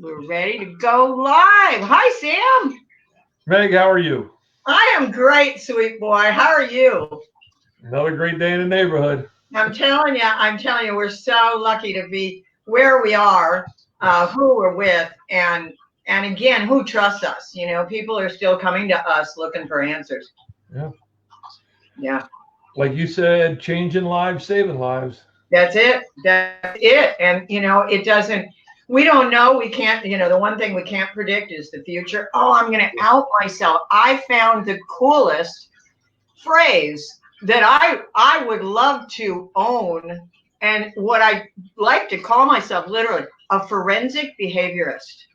We're ready to go live. Hi, Sam. Meg, how are you? I am great, sweet boy. How are you? Another great day in the neighborhood. I'm telling you, we're so lucky to be where we are, who we're with, and again, who trusts us. You know, people are still coming to us looking for answers. Yeah. Yeah. Like you said, changing lives, saving lives. That's it. That's it. And, you know, it doesn't, we don't know. We can't, you know, the one thing we can't predict is the future. Oh, I'm going to out myself. I found the coolest phrase that I would love to own, and what I like to call myself, literally, a forensic behaviorist.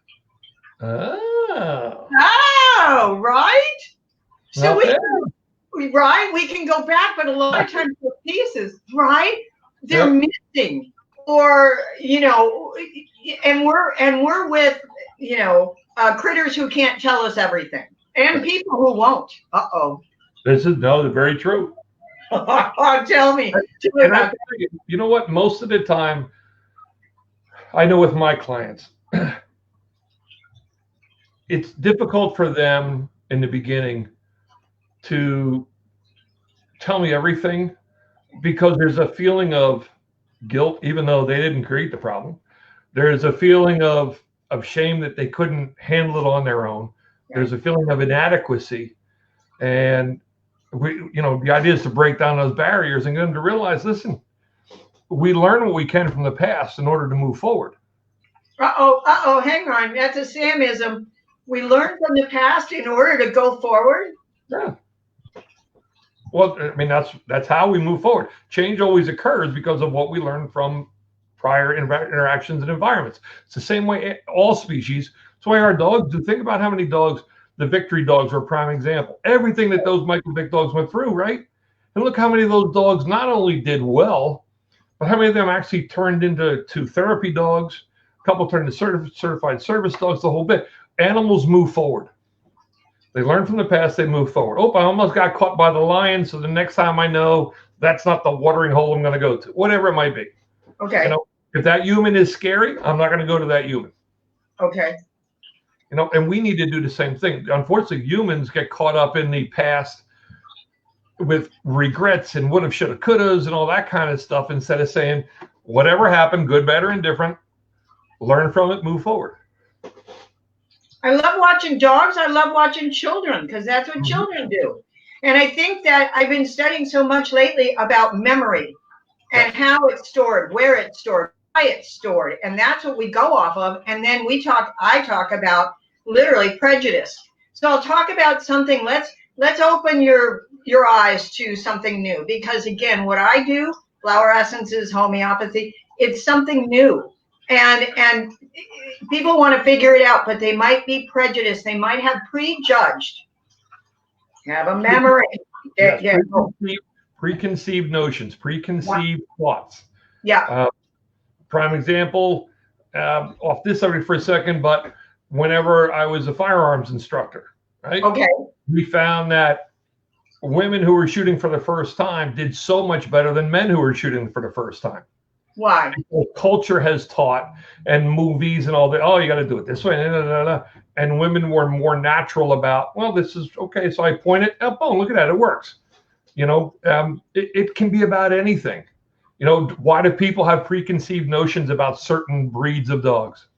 Oh. Oh, right? So Okay. we can go back, but a lot of times the pieces, right? They're Yep. missing, or, you know, and we're with, you know, critters who can't tell us everything, and people who won't. This is very true. Tell me. And you know what? Most of the time, I know with my clients, it's difficult for them in the beginning to tell me everything because there's a feeling of guilt, even though they didn't create the problem. There's a feeling of shame that they couldn't handle it on their own. There's a feeling of inadequacy. And the idea is to break down those barriers and get them to realize, listen, we learn what we can from the past in order to move forward. Hang on. That's a Samism. We learn from the past in order to go forward? Yeah. Well, I mean, that's how we move forward. Change always occurs because of what we learn from prior interactions and environments. It's the same way all species. It's the way our dogs do. Think about how many dogs, the victory dogs are a prime example. Everything that those Michael Vick dogs went through, right? And look how many of those dogs not only did well, but how many of them actually turned into therapy dogs. A couple turned into certified service dogs, the whole bit. Animals move forward. They learn from the past, they move forward. Oh, I almost got caught by the lion, so the next time I know that's not the watering hole I'm going to go to, whatever it might be. Okay. You know, if that human is scary, I'm not going to go to that human. Okay. You know, and we need to do the same thing. Unfortunately, humans get caught up in the past with regrets and would have, should have, could have, and all that kind of stuff, instead of saying, whatever happened, good, bad, or indifferent, learn from it, move forward. I love watching dogs. I love watching children, because that's what children do. And I think that I've been studying so much lately about memory and how it's stored, where it's stored, why it's stored. And that's what we go off of. And then I talk about literally prejudice. So I'll talk about something. Let's open your eyes to something new, because again, what I do, flower essences, homeopathy, it's something new. And people want to figure it out, but they might be prejudiced. They might have prejudged. Have a memory. Yes, preconceived notions, preconceived thoughts. Yeah. Prime example, off this subject for a second, but whenever I was a firearms instructor, right? Okay. We found that women who were shooting for the first time did so much better than men who were shooting for the first time. Why? Because culture has taught, and movies and all that, oh, you got to do it this way. And women were more natural about, well, this is okay. So I point it up. Oh, look at that. It works. You know, it can be about anything. You know, why do people have preconceived notions about certain breeds of dogs,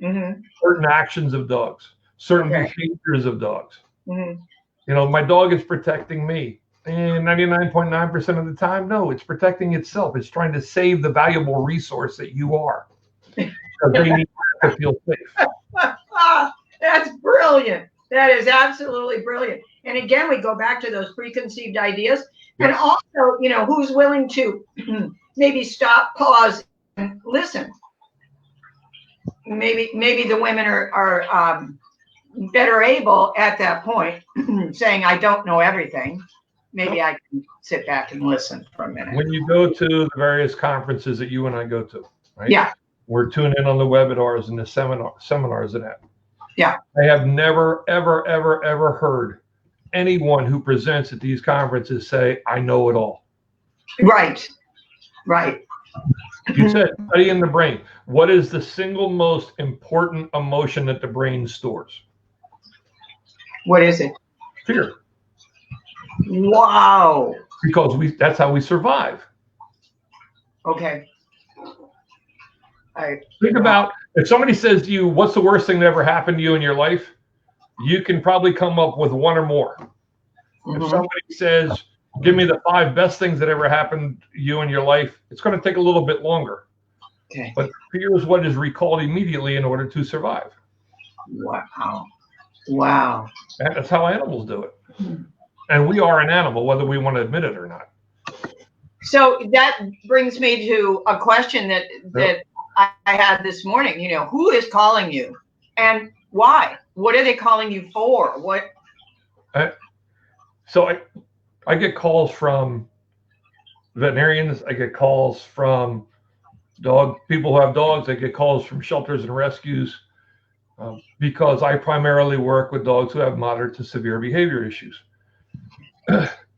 certain actions of dogs, certain behaviors of dogs? You know, my dog is protecting me. And 99.9% of the time, no, it's protecting itself. It's trying to save the valuable resource that you are. Because they need to feel safe. That's brilliant. That is absolutely brilliant. And again, we go back to those preconceived ideas. Yes. And also, you know, who's willing to maybe stop, pause, and listen. Maybe the women are better able at that point, saying, I don't know everything. Maybe I can sit back and listen for a minute. When you go to the various conferences that you and I go to, right? Yeah. We're tuned in on the webinars and the seminars and that. Yeah. I have never, ever, ever, ever heard anyone who presents at these conferences say, I know it all. Right. Right. You said studying the brain. What is the single most important emotion that the brain stores? What is it? Fear. Wow. Because that's how we survive. Okay. Think about if somebody says to you, what's the worst thing that ever happened to you in your life? You can probably come up with one or more. If somebody says, give me the 5 best things that ever happened to you in your life, it's going to take a little bit longer. Okay. But fear is what is recalled immediately in order to survive. Wow. Wow. That's how animals do it. And we are an animal, whether we want to admit it or not. So that brings me to a question that I had this morning. You know, who is calling you and why? What are they calling you for? What? So I get calls from veterinarians. I get calls from people who have dogs. I get calls from shelters and rescues because I primarily work with dogs who have moderate to severe behavior issues.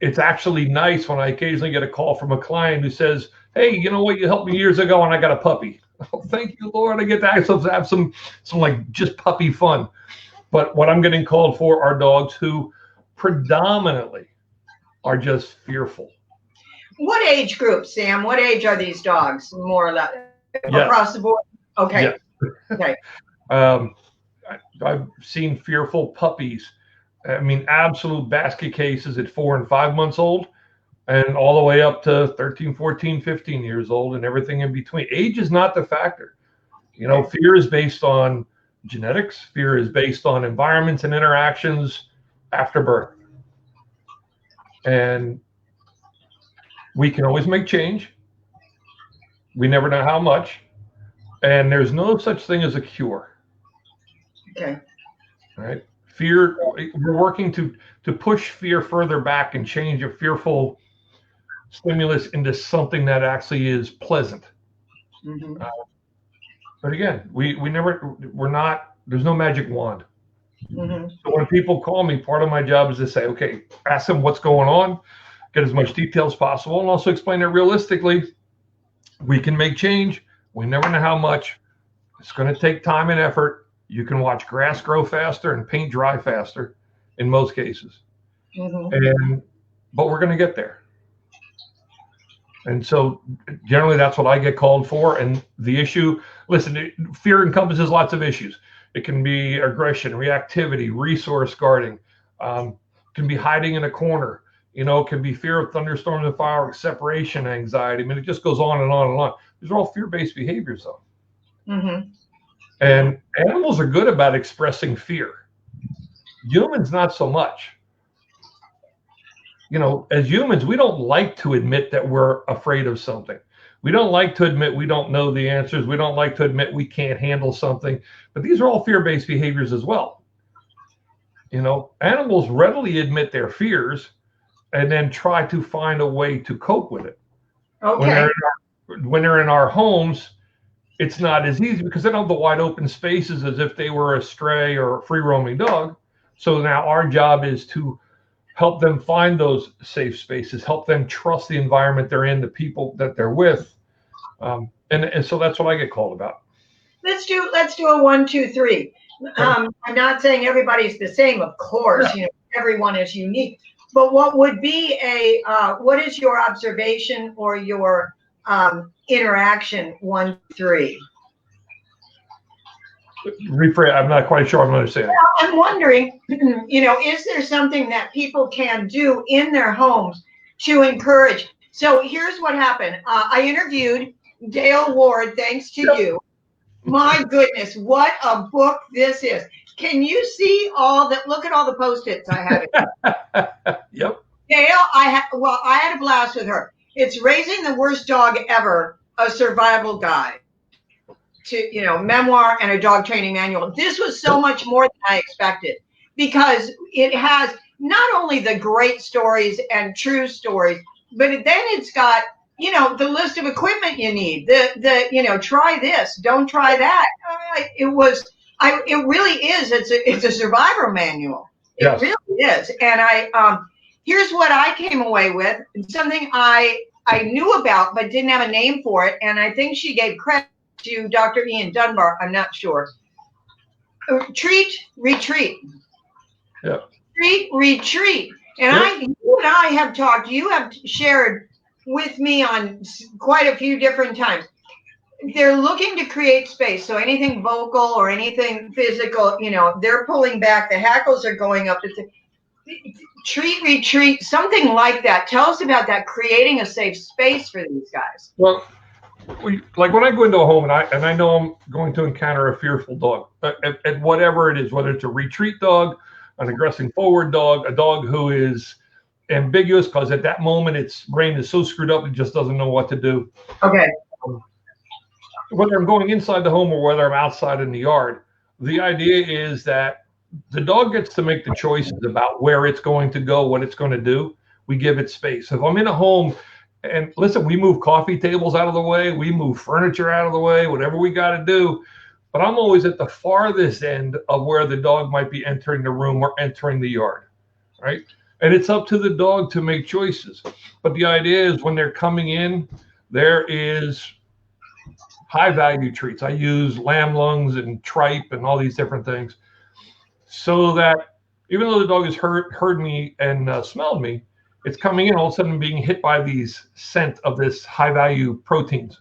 It's actually nice when I occasionally get a call from a client who says, hey, you know what, you helped me years ago and I got a puppy. Oh, thank you, Lord. I get to actually have some like just puppy fun. But what I'm getting called for are dogs who predominantly are just fearful. What age group, Sam? What age are these dogs, more or less? Yes. Across the board? Okay. Yes. Okay. I've seen fearful puppies. I mean, absolute basket cases at 4 and 5 months old, and all the way up to 13, 14, 15 years old, and everything in between. Age is not the factor. You know, fear is based on genetics. Fear is based on environments and interactions after birth. And we can always make change. We never know how much. And there's no such thing as a cure. Okay. All right. Fear, we're working to push fear further back and change a fearful stimulus into something that actually is pleasant. But again, there's no magic wand. So when people call me, part of my job is to say, okay, ask them what's going on, get as much detail as possible, and also explain it realistically. We can make change. We never know how much. It's going to take time and effort. You can watch grass grow faster and paint dry faster in most cases. But we're going to get there. And so generally that's what I get called for. And the issue, listen, fear encompasses lots of issues. It can be aggression, reactivity, resource guarding, can be hiding in a corner. You know, it can be fear of thunderstorms and fireworks, separation anxiety. I mean, it just goes on and on and on. These are all fear-based behaviors, though. And animals are good about expressing fear. Humans, not so much. You know, as humans, we don't like to admit that we're afraid of something. We don't like to admit we don't know the answers. We don't like to admit we can't handle something. But these are all fear-based behaviors as well. You know, animals readily admit their fears and then try to find a way to cope with it. Okay. When they're in our homes, it's not as easy because they don't have the wide open spaces as if they were a stray or a free roaming dog. So now our job is to help them find those safe spaces, help them trust the environment they're in, the people that they're with. And so that's what I get called about. Let's do a 1, 2, 3. I'm not saying everybody's the same, of course. You know, everyone is unique. But what would be what is your observation or your interaction 1, 3? Rephrase. I'm not quite sure I'm understanding. Well, I'm wondering, you know, is there something that people can do in their homes to encourage? So here's what happened. I interviewed Dale Ward, thanks to you. My goodness, what a book this is. Can you see look at all the Post-its I have. Yep. Dale, I had a blast with her. It's Raising the Worst Dog Ever, a Survival Guide to, you know, memoir and a dog training manual. This was so much more than I expected because it has not only the great stories and true stories, but then it's got, you know, the list of equipment you need, you know, try this, don't try that. It really is. It's a survivor manual. It really is. And here's what I came away with. Something I I knew about but didn't have a name for it, and I think she gave credit to Dr. Ian Dunbar. I'm not sure. Treat, retreat. Yeah. Treat, retreat. And you and I have talked. You have shared with me on quite a few different times. They're looking to create space. So anything vocal or anything physical, they're pulling back. The hackles are going up. Treat, retreat, something like that. Tell us about that, creating a safe space for these guys. Well, like when I go into a home and I know I'm going to encounter a fearful dog, at whatever it is, whether it's a retreat dog, an aggressing forward dog, a dog who is ambiguous because at that moment its brain is so screwed up it just doesn't know what to do. Okay. Whether I'm going inside the home or whether I'm outside in the yard, the idea is that the dog gets to make the choices about where it's going to go, what it's going to do. We give it space. If I'm in a home, and listen, we move coffee tables out of the way, we move furniture out of the way, whatever we got to do. But I'm always at the farthest end of where the dog might be entering the room or entering the yard, right? And it's up to the dog to make choices. But the idea is when they're coming in, there is high value treats. I use lamb lungs and tripe and all these different things so that even though the dog has heard me and smelled me, it's coming in all of a sudden being hit by these scent of this high value proteins.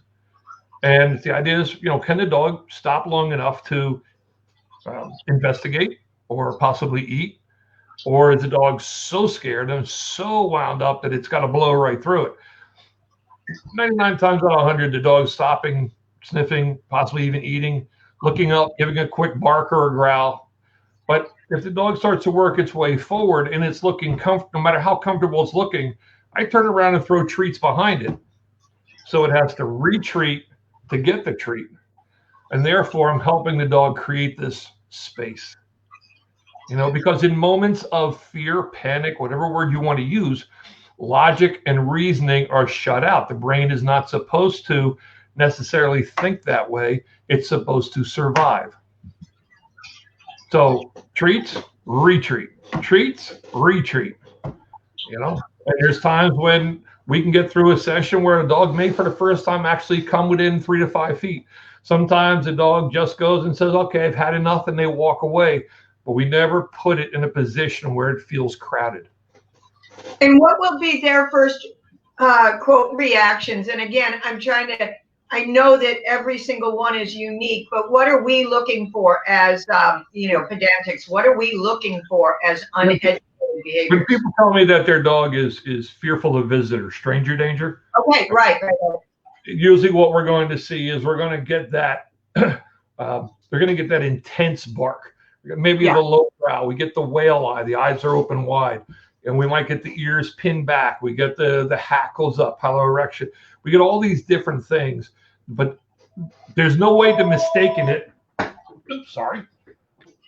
And the idea is, can the dog stop long enough to investigate or possibly eat? Or is the dog so scared and so wound up that it's got to blow right through it? 99 times out of 100, the dog's stopping, sniffing, possibly even eating, looking up, giving a quick bark or a growl. But if the dog starts to work its way forward and it's looking comfortable, no matter how comfortable it's looking, I turn around and throw treats behind it. So it has to retreat to get the treat. And therefore, I'm helping the dog create this space. Because in moments of fear, panic, whatever word you want to use, logic and reasoning are shut out. The brain is not supposed to necessarily think that way. It's supposed to survive. So treats, retreat, treats, retreat, and there's times when we can get through a session where a dog may for the first time actually come within 3 to 5 feet. Sometimes the dog just goes and says, okay, I've had enough, and they walk away, but we never put it in a position where it feels crowded. And what will be their first quote reactions? And again, I know that every single one is unique, but what are we looking for as, pedantics? What are we looking for as uneducated behavior? When people tell me that their dog is fearful of visitors, stranger danger. Okay, right. Usually what we're going to see is we're going to get that, they're going to get that intense bark. Maybe the low brow, we get the whale eye, the eyes are open wide, and we might get the ears pinned back. We get the hackles up, piloerection. We get all these different things, but there's no way to mistaken it. Oops, sorry.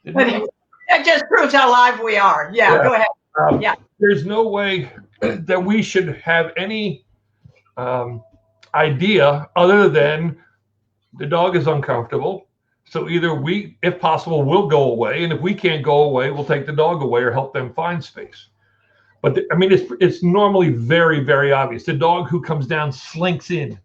That just proves how live we are. Yeah. Go ahead. There's no way that we should have any idea other than the dog is uncomfortable. So either we, if possible, will go away, and if we can't go away, we'll take the dog away or help them find space. But it's normally very, very obvious. The dog who comes down slinks in,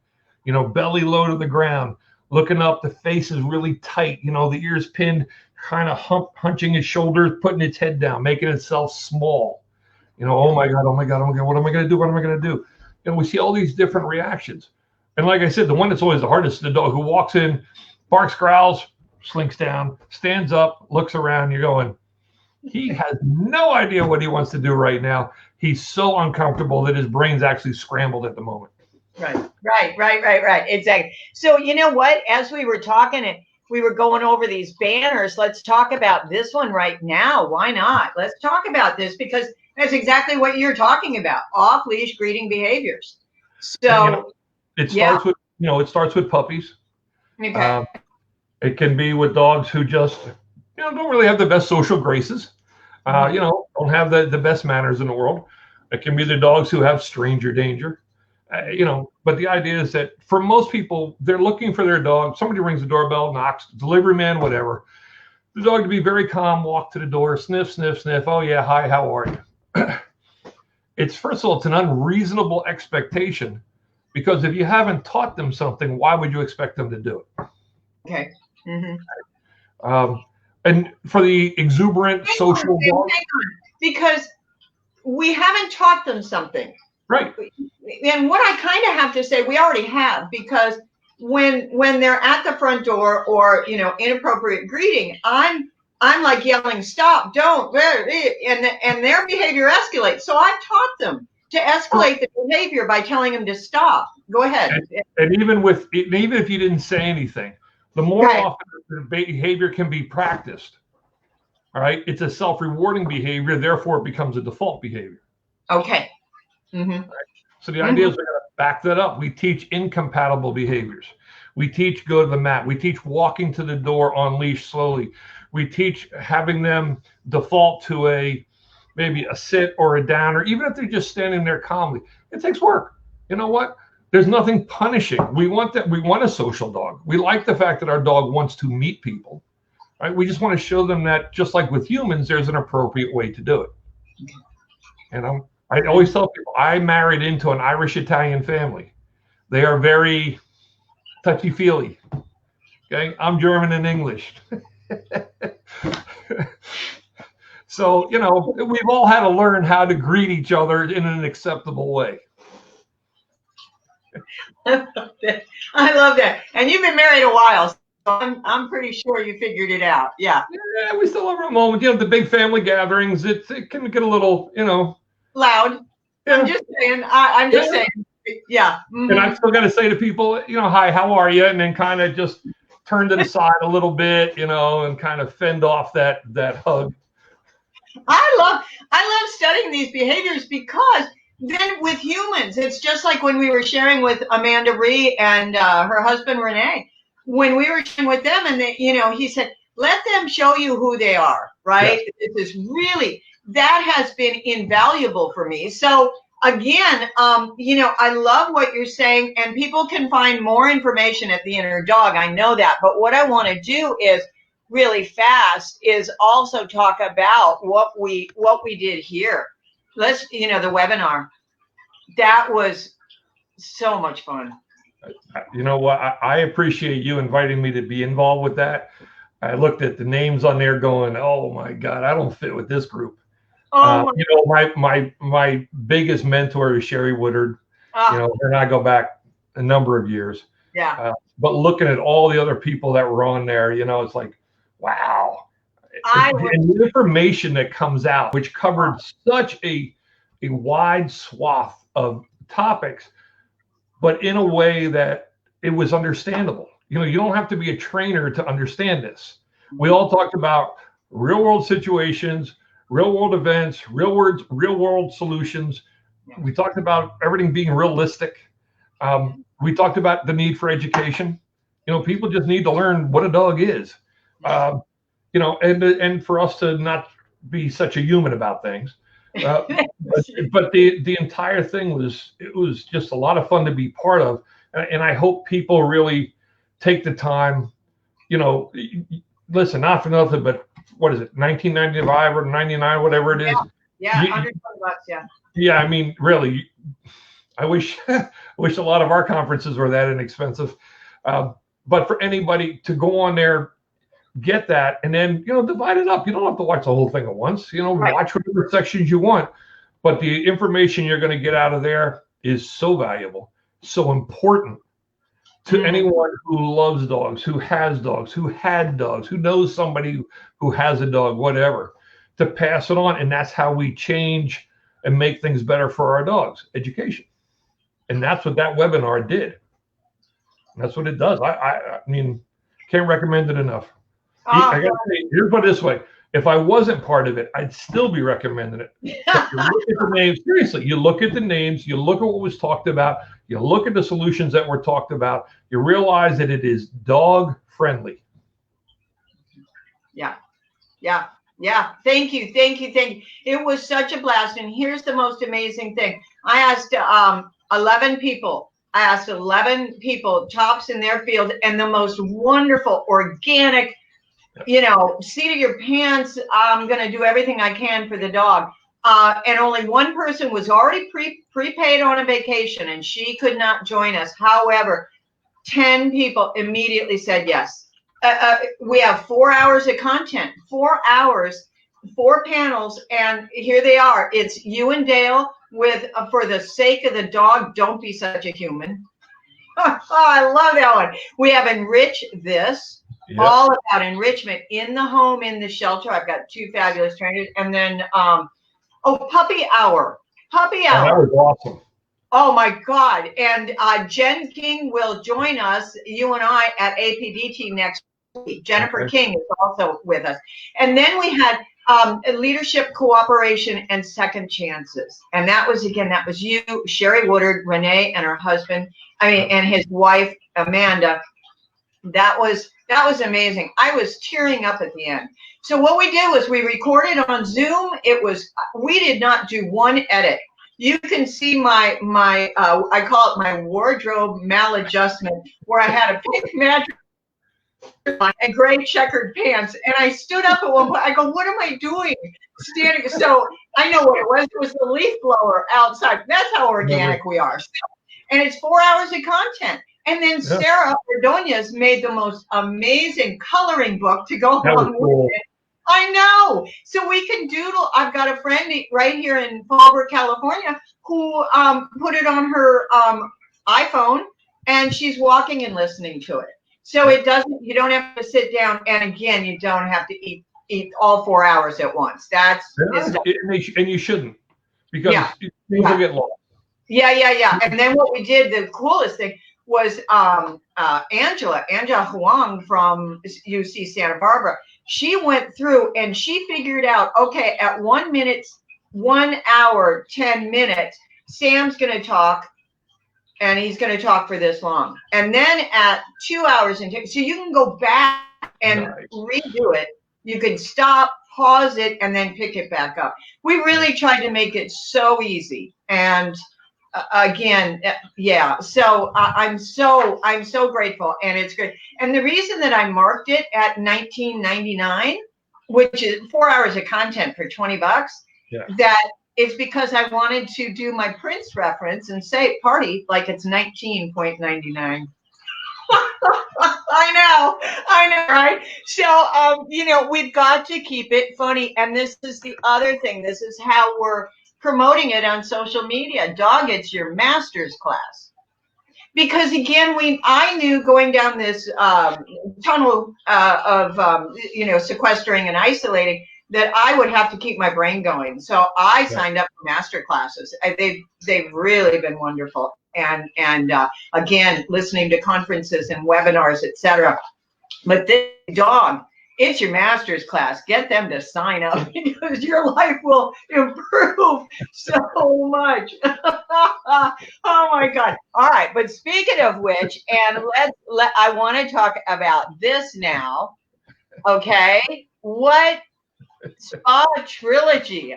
belly low to the ground, looking up, the face is really tight, the ears pinned, kind of hunching his shoulders, putting its head down, making itself small. Oh my God, what am I going to do? What am I going to do? We see all these different reactions. And like I said, the one that's always the hardest is the dog who walks in, barks, growls, slinks down, stands up, looks around. You're going, he has no idea what he wants to do right now. He's so uncomfortable that his brain's actually scrambled at the moment. Right. Exactly. So you know what? As we were talking and we were going over these banners, let's talk about this one right now. Why not? Let's talk about this because that's exactly what you're talking about. Off-leash greeting behaviors. So it starts with puppies. Okay. It can be with dogs who just, don't really have the best social graces, don't have the best manners in the world. It can be the dogs who have stranger danger, but the idea is that for most people, they're looking for their dog. Somebody rings the doorbell, knocks, delivery man, whatever. The dog to be very calm, walk to the door, sniff, sniff, sniff. Oh yeah, hi, how are you? First of all, it's an unreasonable expectation Because if you haven't taught them something, why would you expect them to do it? Okay. And for the exuberant social dog, because we haven't taught them something. Right. And what I kind of have to say, we already have, because when they're at the front door or, inappropriate greeting, I'm like yelling, stop, don't, and their behavior escalates. So I've taught them to escalate the behavior by telling them to stop. Go ahead. And even if you didn't say anything, the more often the behavior can be practiced. All right. It's a self-rewarding behavior. Therefore, it becomes a default behavior. Okay. Right? So the idea is we're going to back that up. We teach incompatible behaviors. We teach go to the mat. We teach walking to the door on leash slowly. We teach having them default to maybe a sit or a down, or even if they're just standing there calmly. It takes work. You know what? There's nothing punishing. We want that. We want a social dog. We like the fact that our dog wants to meet people. Right? We just want to show them that, just like with humans, there's an appropriate way to do it. And I always tell people, I married into an Irish-Italian family. They are very touchy-feely. Okay, I'm German and English. So, we've all had to learn how to greet each other in an acceptable way. I love that. And you've been married a while, so I'm pretty sure you figured it out. Yeah. Yeah, we still have our moment. The big family gatherings, it can get a little, loud. Yeah. I'm just saying. I'm just saying. Yeah. And I've still got to say to people, hi, how are you? And then kind of just turn to the side a little bit, and kind of fend off that hug. I love studying these behaviors, because then with humans, it's just like when we were sharing with Amanda Ree and her husband Renee. When we were sharing with them, and they, he said, let them show you who they are, right? Yeah. This is really, that has been invaluable for me. So again, I love what you're saying, and people can find more information at The Inner Dog. I know that, but what I want to do is really fast is also talk about what we did here. Let's, the webinar. That was so much fun. You know what? I appreciate you inviting me to be involved with that. I looked at the names on there going, oh my God, I don't fit with this group. My biggest mentor is Sherry Woodard. Her and I go back a number of years. Yeah. But looking at all the other people that were on there, it's like, wow. And the information that comes out, which covered such a wide swath of topics, but in a way that it was understandable. You don't have to be a trainer to understand this. We all talked about real world situations, real world events, real world solutions. We talked about everything being realistic. We talked about the need for education. People just need to learn what a dog is. And for us to not be such a human about things. But the entire thing was just a lot of fun to be part of. And I hope people really take the time, listen, not for nothing, but what is it, 1995 or 99, whatever it is. Yeah, $120, yeah. Yeah, I mean, really, I wish a lot of our conferences were that inexpensive. But for anybody to go on there, get that, and then, divide it up. You don't have to watch the whole thing at once. Right. Watch whatever sections you want. But the information you're going to get out of there is so valuable, so important to anyone who loves dogs, who has dogs, who had dogs, who knows somebody who has a dog, whatever, to pass it on. And that's how we change and make things better for our dogs, education. And that's what that webinar did. And that's what it does. I mean, can't recommend it enough. I gotta say, here's put it this way. If I wasn't part of it, I'd still be recommending it. You look at the names, seriously, you look at the names, you look at what was talked about, you look at the solutions that were talked about, you realize that it is dog friendly. Yeah. Thank you. It was such a blast. And here's the most amazing thing. I asked 11 people. Tops in their field, and the most wonderful, organic, seat of your pants, I'm going to do everything I can for the dog. and only one person was already prepaid on a vacation, and she could not join us. However, 10 people immediately said yes. We have 4 hours of content, 4 hours, 4 panels, and here they are. It's you and Dale with For the Sake of the Dog, Don't Be Such a Human. Oh, I love that one. We have Enrich This, all about enrichment in the home, in the shelter. I've got 2 fabulous trainers. And then, Puppy Hour. Puppy Hour. That was awesome. Oh, my God. And Jen King will join us, you and I, at APDT next week. Jennifer King is also with us. And then we had leadership, cooperation, and second chances. And that was you, Sherry Woodard, Renee, and her husband, and his wife, Amanda. That was amazing. I was tearing up at the end. So what we did was we recorded on Zoom. We did not do one edit. You can see my I call it my wardrobe maladjustment, where I had a pink mattress and gray checkered pants, and I stood up at one point. I go, what am I doing standing? So I know what it was. It was the leaf blower outside. That's how organic we are. And it's 4 hours of content. And then Sarah Ordonez made the most amazing coloring book to go along with it. I know. So we can doodle. I've got a friend right here in Fallbrook, California, who put it on her iPhone, and she's walking and listening to it. So you don't have to sit down, and again, you don't have to eat all 4 hours at once. And you shouldn't, because things will get lost. Yeah. And then what we did, the coolest thing was Angela Huang from UC Santa Barbara. She went through and she figured out, okay, at 1 minute, 1 hour, 10 minutes, Sam's going to talk, and he's going to talk for this long. And then at 2 hours, so you can go back and redo it. You can stop, pause it, and then pick it back up. We really tried to make it so easy. And again, so I'm so grateful, and it's good. And the reason that I marked it at $19.99, which is 4 hours of content for $20, that is because I wanted to do my Prince reference and say party like it's 19.99. I know, right? So, we've got to keep it funny. And this is the other thing. This is how we're promoting it on social media. Dog, it's your master's class. Because again, I knew going down this tunnel of sequestering and isolating that I would have to keep my brain going. So I signed up for master classes. They've really been wonderful. And again, listening to conferences and webinars, etc. But this Dog, it's your master's class. Get them to sign up, because your life will improve so much. Oh my God. All right. But speaking of which, and I want to talk about this now. Okay. What Spa Trilogy?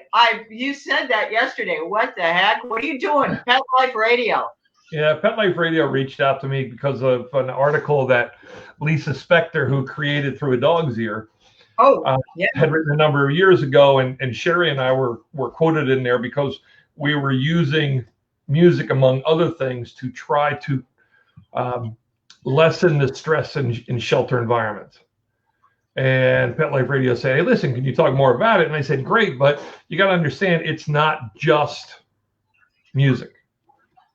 You said that yesterday. What the heck? What are you doing? Pet Life Radio. Yeah, Pet Life Radio reached out to me because of an article that Lisa Spector, who created Through a Dog's Ear, had written a number of years ago, and Sherry and I were quoted in there because we were using music, among other things, to try to lessen the stress in shelter environments. And Pet Life Radio said, hey, listen, can you talk more about it? And I said, great, but you got to understand, it's not just music.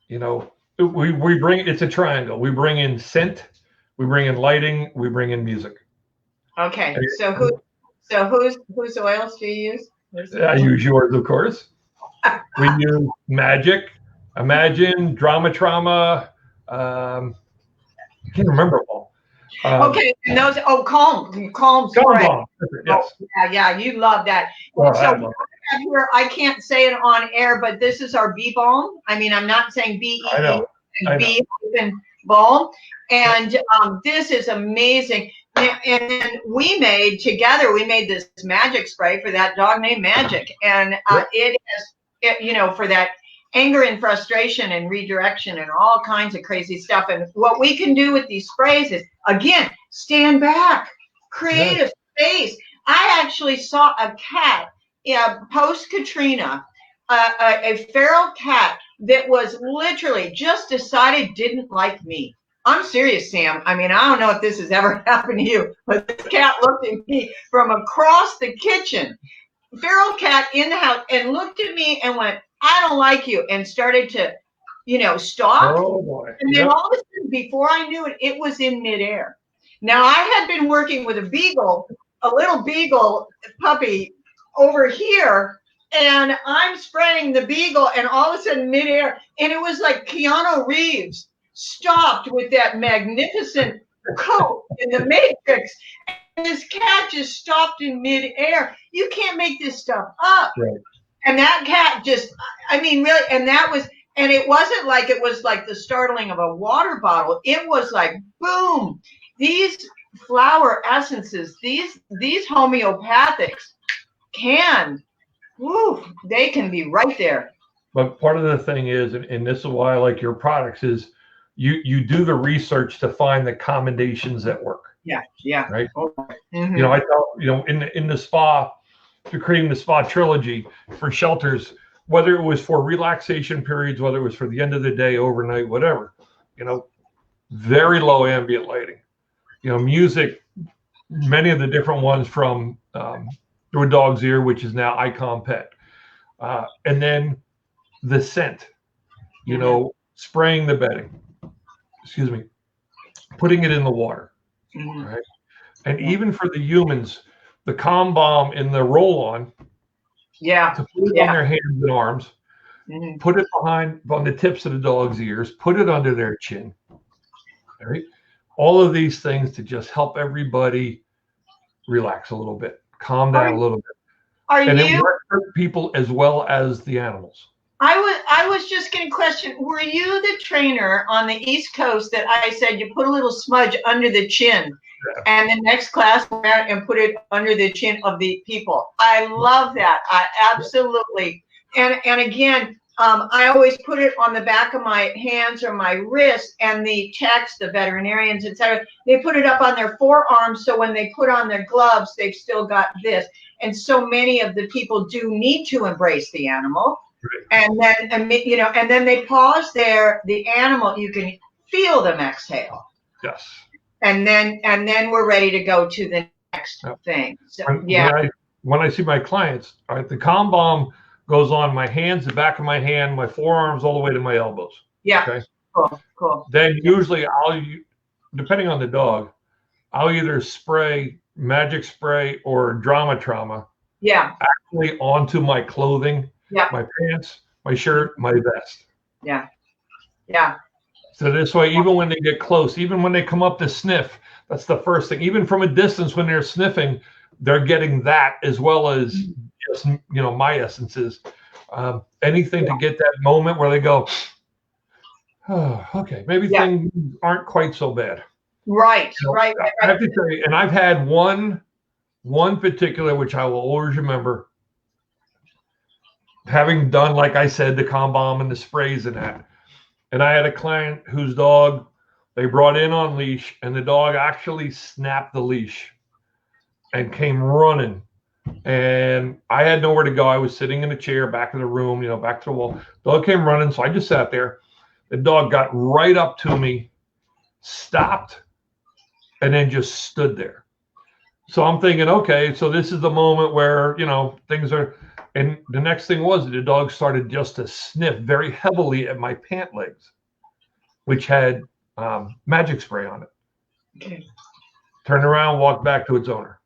We bring, it's a triangle. We bring in scent, we bring in lighting, we bring in music. Okay. So whose oils do you use? I use yours, of course. We use Magic, Imagine, Drama Trauma. I can't remember all. Okay, and those Calm spray. Yes. Yeah, you love that. So here, I can't say it on air, but this is our bee balm. I mean, I'm not saying bee balm, and this is amazing. And then we made this magic spray for that dog named Magic, and it has, for that anger and frustration and redirection and all kinds of crazy stuff. And what we can do with these sprays is, again, stand back, create a space. I actually saw a cat post Katrina, a feral cat that was literally just decided didn't like me. I'm serious, Sam. I mean, I don't know if this has ever happened to you, but this cat looked at me from across the kitchen, feral cat in the house, and looked at me and went, I don't like you, and started to, stop. Oh boy. And then all of a sudden, before I knew it, it was in midair. Now, I had been working with a little beagle puppy over here, and I'm spraying the beagle, and all of a sudden, midair, and it was like Keanu Reeves stopped with that magnificent coat in the Matrix, and this cat just stopped in midair. You can't make this stuff up. Right. And that cat just, I mean, really, and it wasn't like it was like the startling of a water bottle. It was like, boom, these flower essences, these homeopathics they can be right there. But part of the thing is, and this is why I like your products, is you do the research to find the combinations that work. Yeah. Right. Mm-hmm. I tell, in the spa, to creating the spa trilogy for shelters, whether it was for relaxation periods, whether it was for the end of the day, overnight, whatever, very low ambient lighting, music, many of the different ones from Through a Dog's Ear, which is now Icon Pet. And then the scent, spraying the bedding, putting it in the water, right? And even for the humans, the Calm Balm in the roll-on, to put it on their hands and arms, put it on the tips of the dog's ears, put it under their chin, all right? All of these things to just help everybody relax a little bit, calm down a little bit. It works for people as well as the animals. I was just going to question, were you the trainer on the East Coast that I said you put a little smudge under the chin and the next class around and put it under the chin of the people? I love that. I absolutely. And again, I always put it on the back of my hands or my wrist, and the techs, the veterinarians, etc., they put it up on their forearms, so when they put on their gloves, they've still got this. And so many of the people do need to embrace the animal. And then, and then they pause there, the animal, you can feel them exhale. Yes. And then we're ready to go to the next thing. So, when I see my clients, all right, the Calm Balm goes on my hands, the back of my hand, my forearms, all the way to my elbows. Yeah. Okay. Cool. Then usually depending on the dog, I'll either spray magic spray or drama trauma. Yeah. Actually onto my clothing. Yeah. My pants, my shirt, my vest. Yeah. So this way, even when they get close, even when they come up to sniff, that's the first thing. Even from a distance when they're sniffing, they're getting that as well as just, my essences. Anything to get that moment where they go, oh, okay, maybe things aren't quite so bad. Right. I have to tell you, and I've had one particular, which I will always remember, having done, like I said, the Calm Balm and the sprays and that. And I had a client whose dog they brought in on leash, and the dog actually snapped the leash and came running. And I had nowhere to go. I was sitting in a chair back in the room, back to the wall. Dog came running, so I just sat there. The dog got right up to me, stopped, and then just stood there. So I'm thinking, okay, so this is the moment where, things are. And the next thing was the dog started just to sniff very heavily at my pant legs, which had magic spray on it. Okay. Turned around, walked back to its owner.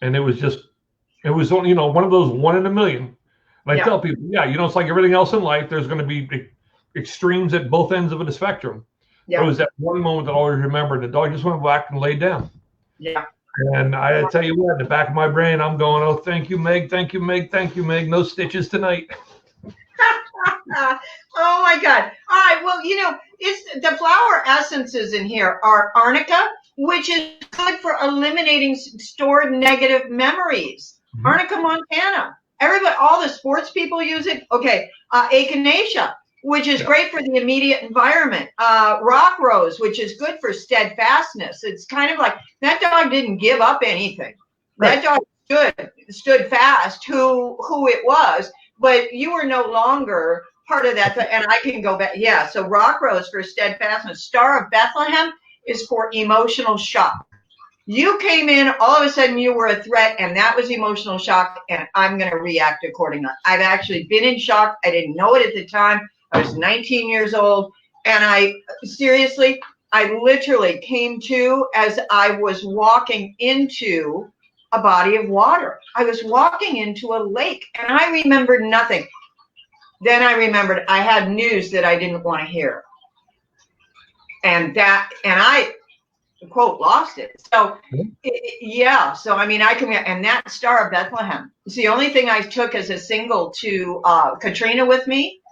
And it was only, one of those 1 in a million. And I tell people, it's like everything else in life, there's going to be extremes at both ends of the spectrum. Yeah. It was that one moment that I always remember. The dog just went back and laid down. Yeah. And I tell you what, in the back of my brain, I'm going, oh, thank you, Meg. Thank you, Meg. Thank you, Meg. No stitches tonight. Oh, my God. All right. Well, it's the flower essences in here are arnica, which is good for eliminating stored negative memories. Mm-hmm. Arnica montana. Everybody, all the sports people use it. Okay. Echinacea, which is great for the immediate environment. Rock rose, which is good for steadfastness. It's kind of like that dog didn't give up anything. Right. That dog stood fast who it was, but you were no longer part of that. And I can go back. Yeah. So Rock Rose for steadfastness. Star of Bethlehem is for emotional shock. You came in, all of a sudden you were a threat, and that was emotional shock, and I'm going to react accordingly. I've actually been in shock. I didn't know it at the time. I was 19 years old, and I literally came to as I was walking into a body of water. I was walking into a lake, and I remembered nothing. Then I remembered I had news that I didn't want to hear. And I, quote, lost it. So, yeah. So, I mean, and that Star of Bethlehem is the only thing I took as a single to Katrina with me.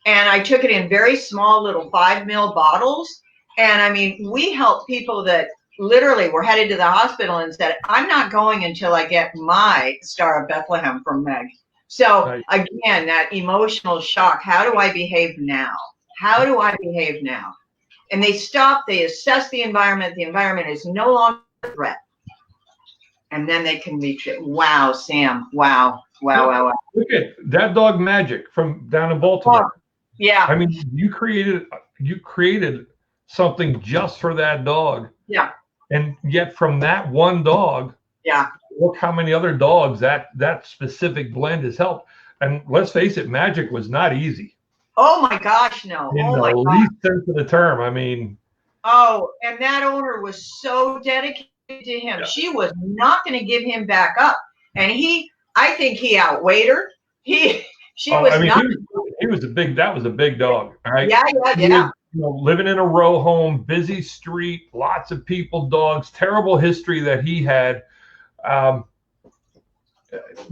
And I took it in very small little 5 ml bottles. And I mean, we helped people that literally were headed to the hospital and said, I'm not going until I get my Star of Bethlehem from Meg. So again, that emotional shock. How do I behave now? How do I behave now? And they stop, they assess the environment. The environment is no longer a threat. And then they can reach it. Wow, Sam. Wow. Wow. Look at that dog Magic from down in Baltimore. Oh, yeah. I mean, you created something just for that dog. Yeah. And yet from that one dog, yeah, look how many other dogs that specific blend has helped. And let's face it, Magic was not easy. Oh my gosh, no. In oh the my least sense of the term. I mean. Oh, and that owner was so dedicated to him. Yeah. She was not going to give him back up. And I think he outweighed her. He was a big, that was a big dog. Right? Yeah. Was, living in a row home, busy street, lots of people, dogs, terrible history that he had.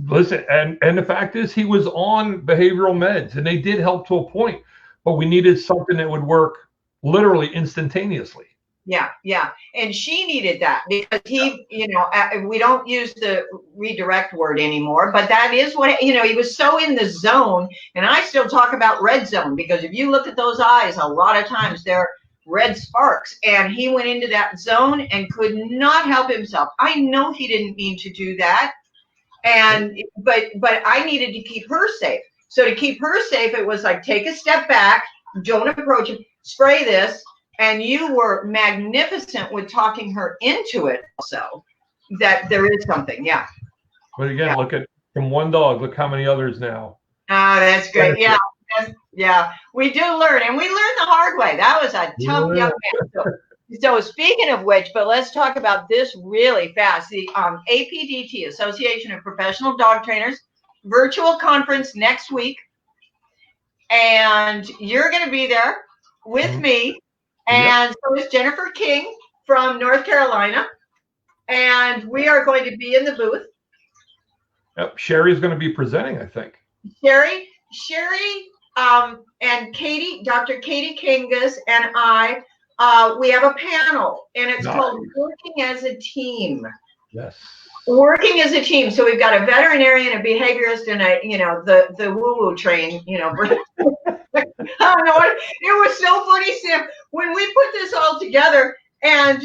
Listen, and the fact is he was on behavioral meds and they did help to a point, but we needed something that would work literally instantaneously. Yeah. And she needed that because we don't use the redirect word anymore, but that is what, he was so in the zone. And I still talk about red zone because if you look at those eyes, a lot of times they're red sparks, and he went into that zone and could not help himself. I know he didn't mean to do that. But I needed to keep her safe. So to keep her safe, it was like, take a step back, don't approach him, spray this. And you were magnificent with talking her into it also, that there is something. Yeah. But again, look at from one dog, look how many others now. That's great. Yeah. Yeah. We do learn, and we learned the hard way. That was a tough young man. So speaking of which, but let's talk about this really fast. The APDT, Association of Professional Dog Trainers, virtual conference next week. And you're going to be there with me. And so is Jennifer King from North Carolina. And we are going to be in the booth. Yep. Sherry's going to be presenting, I think. Sherry, and Katie, Dr. Katie Kangas and I, we have a panel, and it's called Working as a Team. Yes. Working as a team. So we've got a veterinarian, a behaviorist, and the woo-woo train, I don't know what, it was so funny, Sam, when we put this all together, and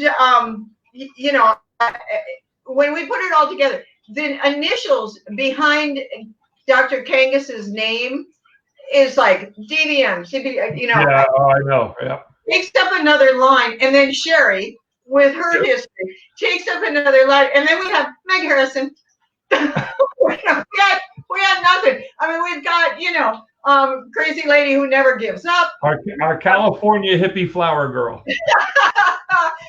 when we put it all together, the initials behind Dr. Kangas's name is like DVM, CB, Yeah, I know. Yeah. Takes up another line, and then Sherry, with her history, takes up another line, and then we have Meg Harrison. we have nothing. I mean, we've got, crazy lady who never gives up. Our California hippie flower girl.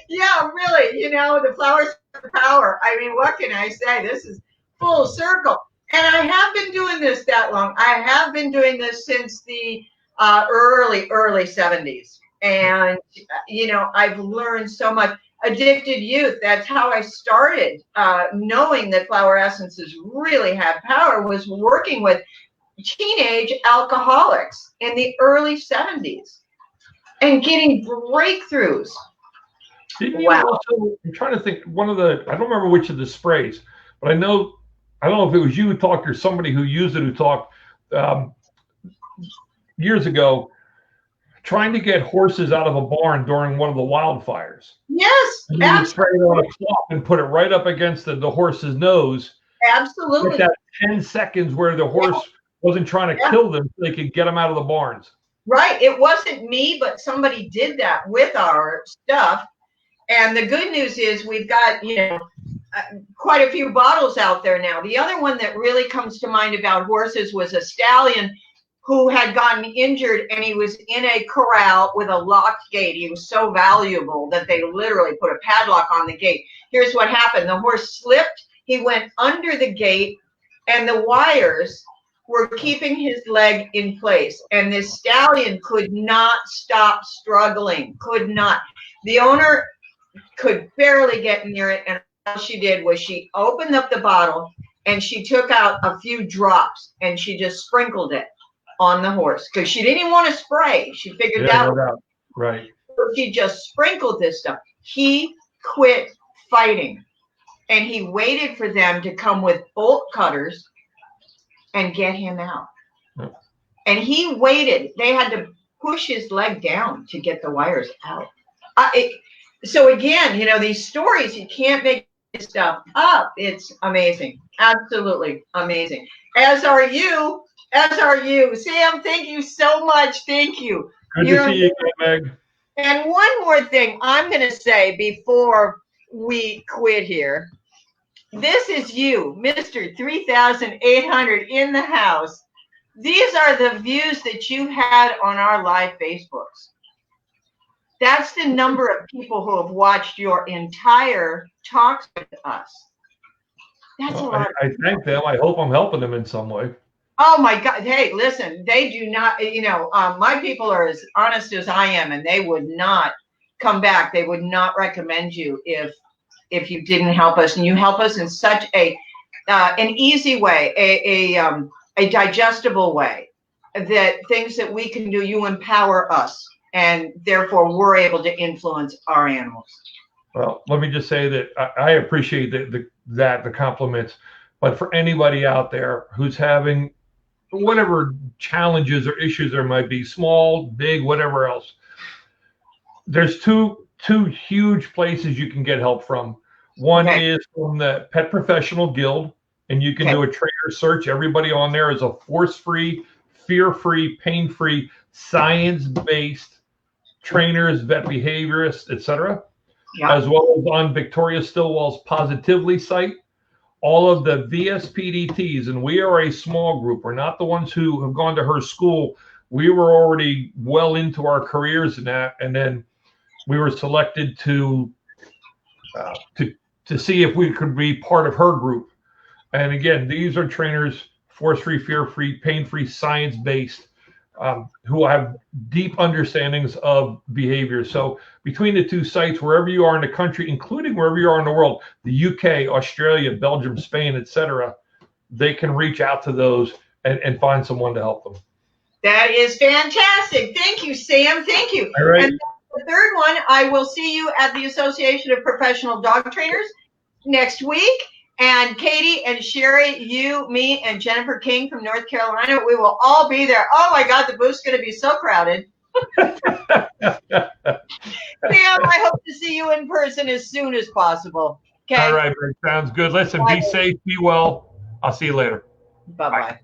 Yeah, really, the flowers of power. I mean, what can I say? This is full circle. And I have been doing this that long. I have been doing this since the early 70s. And, I've learned so much. Addicted youth, that's how I started knowing that flower essences really had power, was working with teenage alcoholics in the early 70s and getting breakthroughs. Wow. I'm trying to think, I don't remember which of the sprays, but I don't know if it was you who talked or somebody who used it who talked years ago, trying to get horses out of a barn during one of the wildfires. Yes, and you would spray it on a cloth and put it right up against the horse's nose. Absolutely. Like that 10 seconds where the horse wasn't trying to kill them so they could get them out of the barns. Right. It wasn't me, but somebody did that with our stuff. And the good news is we've got, quite a few bottles out there now. The other one that really comes to mind about horses was a stallion who had gotten injured, and he was in a corral with a locked gate. He was so valuable that they literally put a padlock on the gate. Here's what happened. The horse slipped. He went under the gate, and the wires were keeping his leg in place. And this stallion could not stop struggling, could not. The owner could barely get near it, and all she did was she opened up the bottle and she took out a few drops and she just sprinkled it on the horse because she didn't even want to spray. She figured that out. Right. So she just sprinkled this stuff. He quit fighting, and he waited for them to come with bolt cutters and get him out. Yep. And he waited. They had to push his leg down to get the wires out. So again, these stories, you can't make this stuff up. It's amazing. Absolutely amazing. As are you. Sam, thank you so much. Thank you. Good to see you again, Meg. And one more thing I'm going to say before we quit here. This is you, Mr. 3800 in the house. These are the views that you had on our live Facebooks. That's the number of people who have watched your entire talks with us. That's a lot. I thank them. I hope I'm helping them in some way. Oh my God. Hey, listen, they do not, my people are as honest as I am, and they would not come back. They would not recommend you if you didn't help us. And you help us in such an easy way, a digestible way, that things that we can do, you empower us. And therefore, we're able to influence our animals. Well, let me just say that I appreciate the compliments. But for anybody out there who's having whatever challenges or issues there might be, small, big, whatever else, there's two huge places you can get help from. One is from the Pet Professional Guild, and you can do a trainer search. Everybody on there is a force-free, fear-free, pain-free, science-based trainers, vet behaviorists, etc. As well as on Victoria Stillwell's Positively site, all of the VSPDTs, and we are a small group. We're not the ones who have gone to her school. We were already well into our careers in that, and then we were selected to see if we could be part of her group. And again, these are trainers, force-free, fear-free, pain-free, science-based, who have deep understandings of behavior. So between the two sites, wherever you are in the country, including wherever you are in the world, the UK, Australia, Belgium, Spain, etc., they can reach out to those and find someone to help them. That is fantastic. Thank you, Sam. Thank you. All right. And the third one, I will see you at the Association of Professional Dog Trainers next week. And Katie and Sherry, you, me, and Jennifer King from North Carolina, we will all be there. Oh, my God, the booth's going to be so crowded. Sam, I hope to see you in person as soon as possible. Okay. All right, Rick, sounds good. Listen, be safe, be well. I'll see you later. Bye-bye.